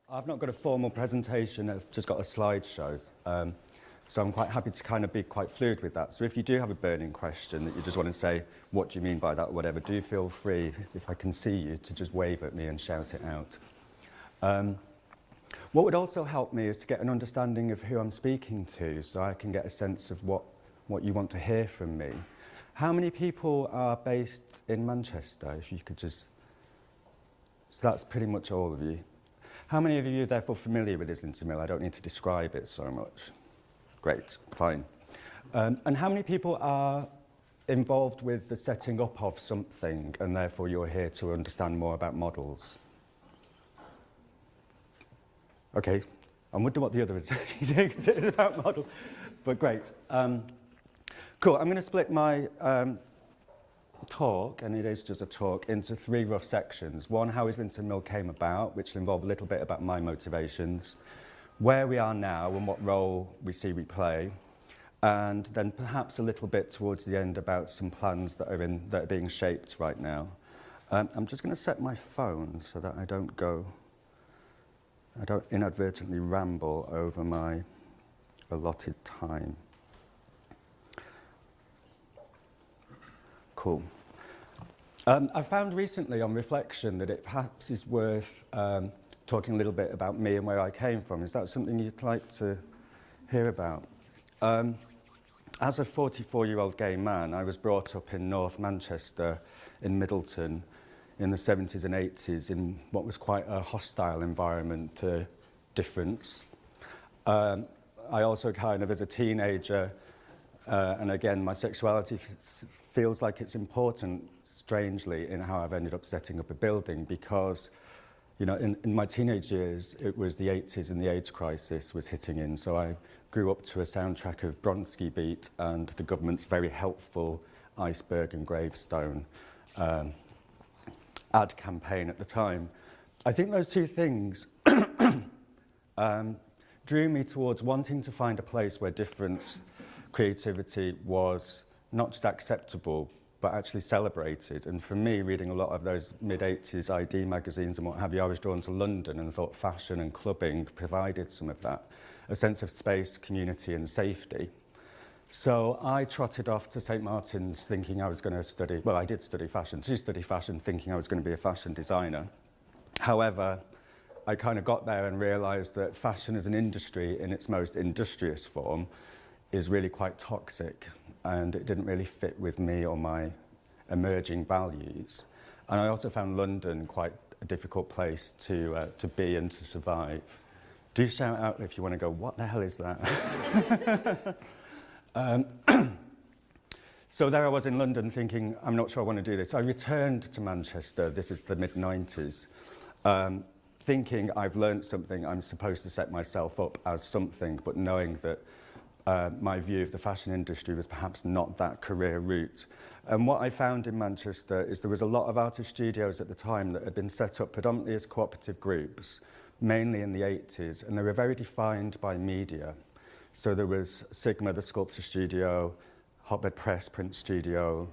I've not got a formal presentation, I've just got a slideshow. So I'm quite happy to kind of be quite fluid with that. So if you do have a burning question that you just want to say, what do you mean by that or whatever, do feel free, if I can see you, to just wave at me and shout it out. What would also help me is to get an understanding of who I'm speaking to, so I can get a sense of what you want to hear from me. How many people are based in Manchester, if you could just... So that's pretty much all of you. How many of you are therefore familiar with Islington Mill? I don't need to describe it so much. Great, fine. And how many people are involved with the setting up of something, and therefore you're here to understand more about models? Okay, I wonder what the other is doing, because it is about model. But great. Cool, I'm going to split my talk, and it is just a talk, into 3 rough sections. One, how Islington Mill came about, which will involve a little bit about my motivations, where we are now and what role we see we play, and then perhaps a little bit towards the end about some plans that are being shaped right now. I'm just going to set my phone so that I don't inadvertently ramble over my allotted time. Cool. I found recently on reflection that it perhaps is worth talking a little bit about me and where I came from. Is that something you'd like to hear about? As a 44-year-old gay man, I was brought up in North Manchester, in Middleton, in the 70s and 80s, in what was quite a hostile environment to difference. I also kind of, as a teenager, and again, my sexuality feels like it's important, strangely, in how I've ended up setting up a building, because, you know, in my teenage years, it was the 80s and the AIDS crisis was hitting in, so I grew up to a soundtrack of Bronski Beat and the government's very helpful Iceberg and Gravestone ad campaign at the time. I think those two things drew me towards wanting to find a place where difference, creativity was not just acceptable, but actually celebrated. And for me, reading a lot of those mid-80s ID magazines and what have you, I was drawn to London and thought fashion and clubbing provided some of that, a sense of space, community and safety. So I trotted off to St Martin's thinking I was going to study, well, I did study fashion, thinking I was going to be a fashion designer. However, I kind of got there and realised that fashion as an industry in its most industrious form is really quite toxic, and it didn't really fit with me or my emerging values. And I also found London quite a difficult place to be and to survive. Do shout out if you want to go, what the hell is that? So there I was in London thinking, I'm not sure I want to do this. I returned to Manchester, this is the mid-90s, thinking I've learned something, I'm supposed to set myself up as something, but knowing that my view of the fashion industry was perhaps not that career route. And what I found in Manchester is there was a lot of artist studios at the time that had been set up predominantly as cooperative groups, mainly in the 80s, and they were very defined by media. So there was Sigma, the sculpture studio, Hotbed Press print studio,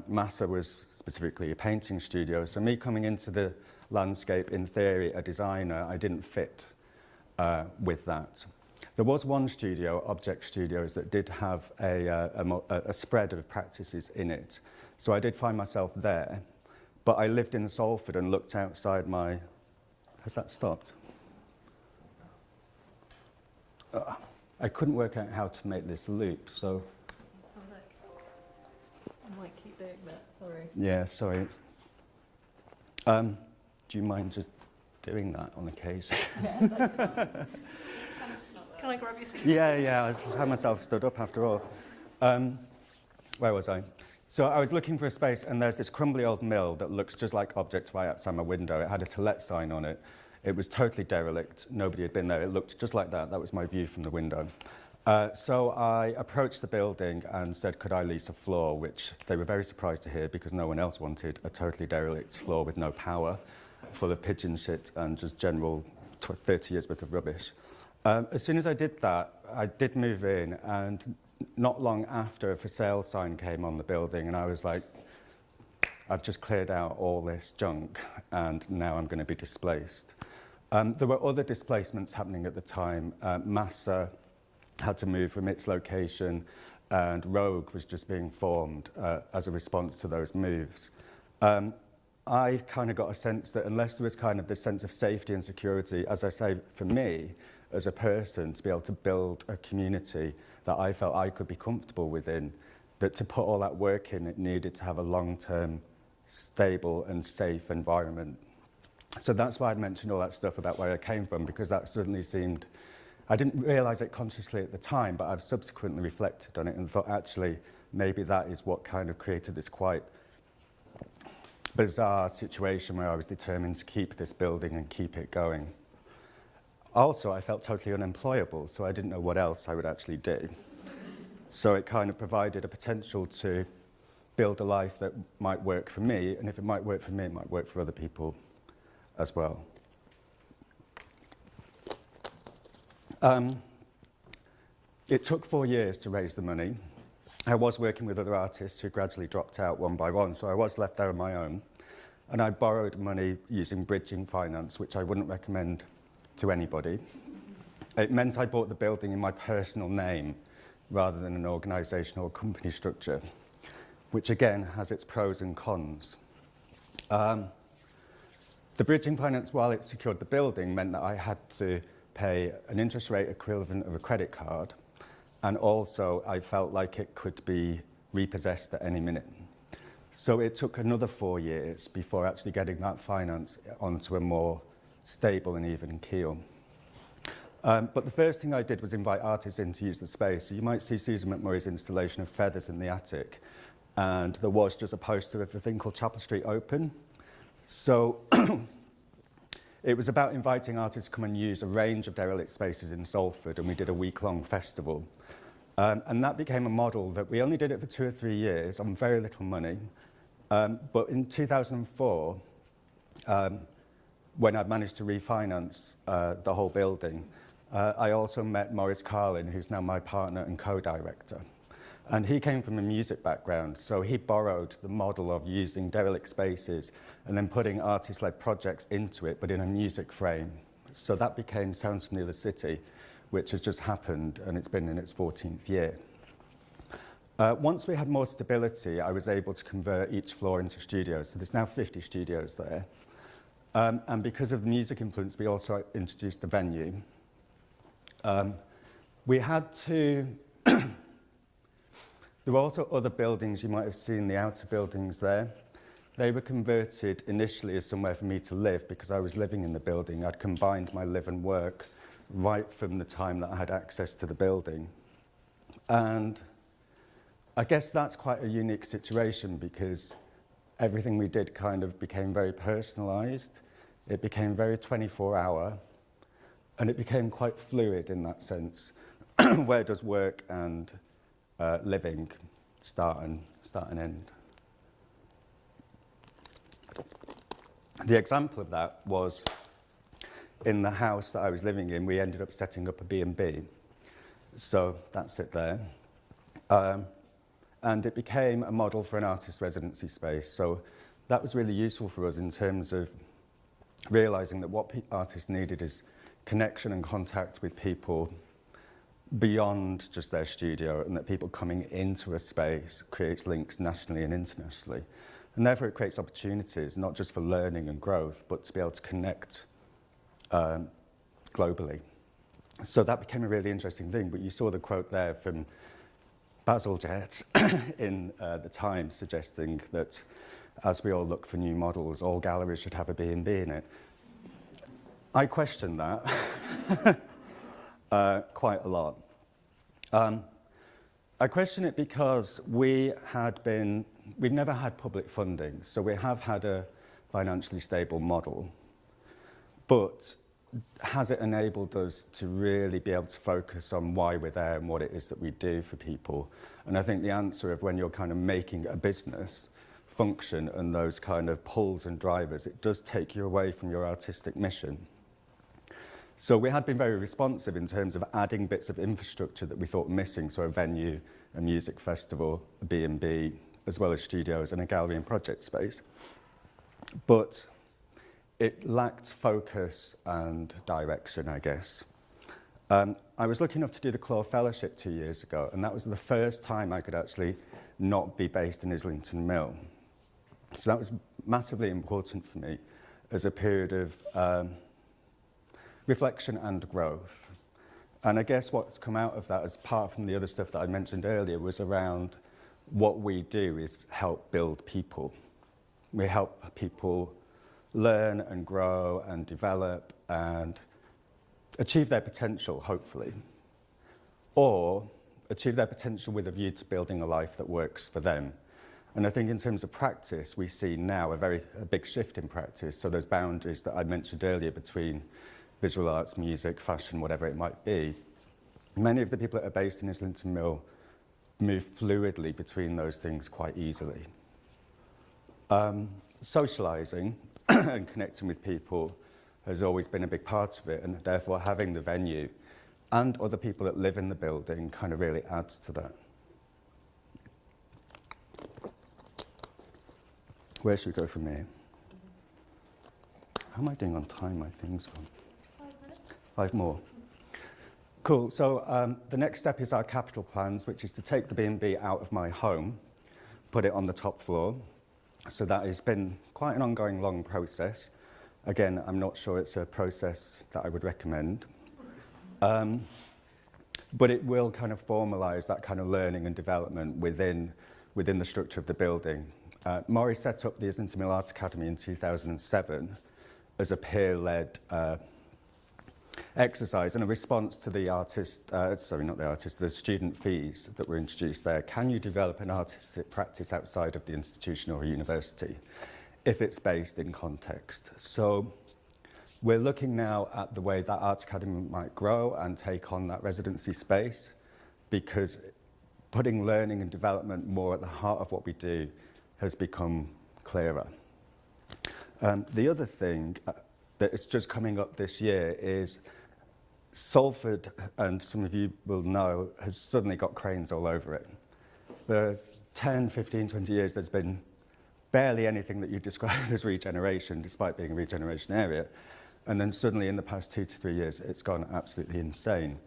Massa was specifically a painting studio. So me coming into the landscape, in theory, a designer, I didn't fit with that. There was one studio, Object Studios, that did have a spread of practices in it. So I did find myself there, but I lived in Salford and looked outside my... Has that stopped? I couldn't work out how to make this loop, so... Oh, look. I might keep doing that, sorry. Yeah, sorry. Do you mind just doing that on occasion? Yeah, that's fine. Can I grab your seat? Yeah, I had myself stood up after all. Where was I? So I was looking for a space, and there's this crumbly old mill that looks just like Object right outside my window. It had a to let sign on it. It was totally derelict. Nobody had been there. It looked just like that. That was my view from the window. So I approached the building and said, could I lease a floor, which they were very surprised to hear because no one else wanted a totally derelict floor with no power, full of pigeon shit and just general 30 years worth of rubbish. As soon as I did that, I did move in, and not long after, a for sale sign came on the building, and I was like, I've just cleared out all this junk, and now I'm going to be displaced. There were other displacements happening at the time. Massa had to move from its location, and Rogue was just being formed as a response to those moves. I kind of got a sense that unless there was kind of this sense of safety and security, as I say, for me, as a person, to be able to build a community that I felt I could be comfortable within, that to put all that work in, it needed to have a long-term, stable and safe environment. So that's why I mentioned all that stuff about where I came from, because that suddenly seemed, I didn't realise it consciously at the time, but I've subsequently reflected on it and thought, actually, maybe that is what kind of created this quite bizarre situation where I was determined to keep this building and keep it going. Also, I felt totally unemployable, so I didn't know what else I would actually do. So it kind of provided a potential to build a life that might work for me, and if it might work for me, it might work for other people as well. It took 4 years to raise the money. I was working with other artists who gradually dropped out one by one, so I was left there on my own. And I borrowed money using bridging finance, which I wouldn't recommend to anybody. It meant I bought the building in my personal name rather than an organisational company structure, which again has its pros and cons. The bridging finance, while it secured the building, meant that I had to pay an interest rate equivalent of a credit card, and also I felt like it could be repossessed at any minute. So it took another 4 years before actually getting that finance onto a more stable and even keel. But the first thing I did was invite artists in to use the space. So you might see Susan McMurray's installation of feathers in the attic, and there was just a poster of the thing called Chapel Street Open. So it was about inviting artists to come and use a range of derelict spaces in Salford, and we did a week-long festival. And that became a model that we only did it for 2 or 3 years on very little money. But in 2004, when I managed to refinance the whole building, I also met Maurice Carlin, who's now my partner and co-director. And he came from a music background, so he borrowed the model of using derelict spaces and then putting artist-led projects into it, but in a music frame. So that became Sounds from the Other City, which has just happened, and it's been in its 14th year. Once we had more stability, I was able to convert each floor into studios. So there's now 50 studios there. And because of the music influence, we also introduced the venue. We had to... There were also other buildings, you might have seen the outer buildings there. They were converted initially as somewhere for me to live because I was living in the building. I'd combined my live and work right from the time that I had access to the building. And I guess that's quite a unique situation because everything we did kind of became very personalised. It became very 24-hour, and it became quite fluid in that sense. Where does work and living start and end? The example of that was in the house that I was living in. We ended up setting up a B&B, so that's it there. And it became a model for an artist residency space. So that was really useful for us in terms of realising that what artists needed is connection and contact with people beyond just their studio, and that people coming into a space creates links nationally and internationally. And therefore it creates opportunities, not just for learning and growth, but to be able to connect globally. So that became a really interesting thing, but you saw the quote there from Basil Jett in the Times suggesting that as we all look for new models, all galleries should have a B&B in it. I question that quite a lot. I question it because we'd never had public funding, so we have had a financially stable model, but has it enabled us to really be able to focus on why we're there and what it is that we do for people? And I think the answer of when you're kind of making a business function and those kind of pulls and drivers, it does take you away from your artistic mission. So we had been very responsive in terms of adding bits of infrastructure that we thought missing, so a venue, a music festival, a B&B, as well as studios and a gallery and project space. But it lacked focus and direction, I guess. I was lucky enough to do the Claw Fellowship 2 years ago, and that was the first time I could actually not be based in Islington Mill. So that was massively important for me as a period of reflection and growth. And I guess what's come out of that, as apart from the other stuff that I mentioned earlier, was around what we do is help build people. We help people learn and grow and develop and achieve their potential, hopefully, or achieve their potential with a view to building a life that works for them. And I think in terms of practice, we see now a big shift in practice. So those boundaries that I mentioned earlier between visual arts, music, fashion, whatever it might be, many of the people that are based in Islington Mill move fluidly between those things quite easily. Socialising and connecting with people has always been a big part of it, and therefore having the venue and other people that live in the building kind of really adds to that. Where should we go from here? How am I doing on time, my things? 5 minutes. 5 more. Cool, so the next step is our capital plans, which is to take the B&B out of my home, put it on the top floor. So that has been quite an ongoing, long process. Again, I'm not sure it's a process that I would recommend. But it will kind of formalise that kind of learning and development within the structure of the building. Maury set up the Islington Mill Arts Academy in 2007 as a peer-led exercise and a response to the the student fees that were introduced there. Can you develop an artistic practice outside of the institution or university if it's based in context? So we're looking now at the way that Arts Academy might grow and take on that residency space, because putting learning and development more at the heart of what we do has become clearer. The other thing that is just coming up this year is Salford, and some of you will know, has suddenly got cranes all over it. For 10, 15, 20 years, there's been barely anything that you describe as regeneration, despite being a regeneration area. And then suddenly, in the past 2 to 3 years, it's gone absolutely insane,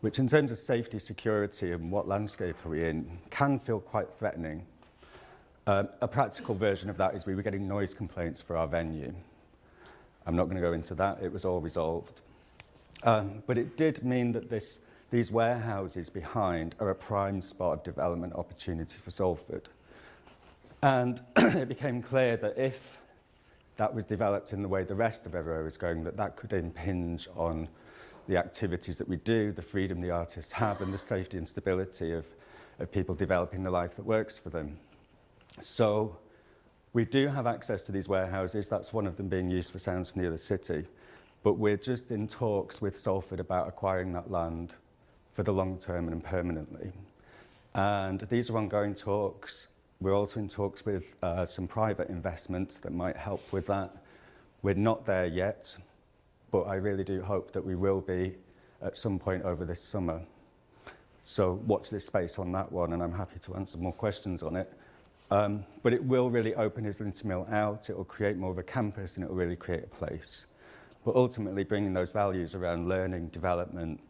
which in terms of safety, security, and what landscape are we in, can feel quite threatening. A practical version of that is we were getting noise complaints for our venue. I'm not going to go into that, it was all resolved. But it did mean that these warehouses behind are a prime spot of development opportunity for Salford. And it became clear that if that was developed in the way the rest of everywhere was going, that could impinge on the activities that we do, the freedom the artists have, and the safety and stability of people developing the life that works for them. So we do have access to these warehouses. That's one of them being used for sounds from the other city. But we're just in talks with Salford about acquiring that land for the long term and permanently. And these are ongoing talks. We're also in talks with some private investments that might help with that. We're not there yet, but I really do hope that we will be at some point over this summer. So watch this space on that one, and I'm happy to answer more questions on it. But it will really open Islington Mill out, it will create more of a campus, and it will really create a place. But ultimately bringing those values around learning, development,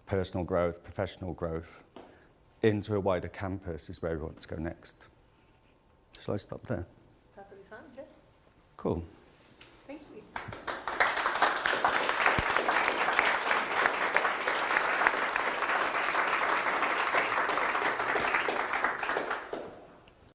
personal growth, professional growth into a wider campus is where we want to go next. Shall I stop there? Perfectly timed, yeah. Cool.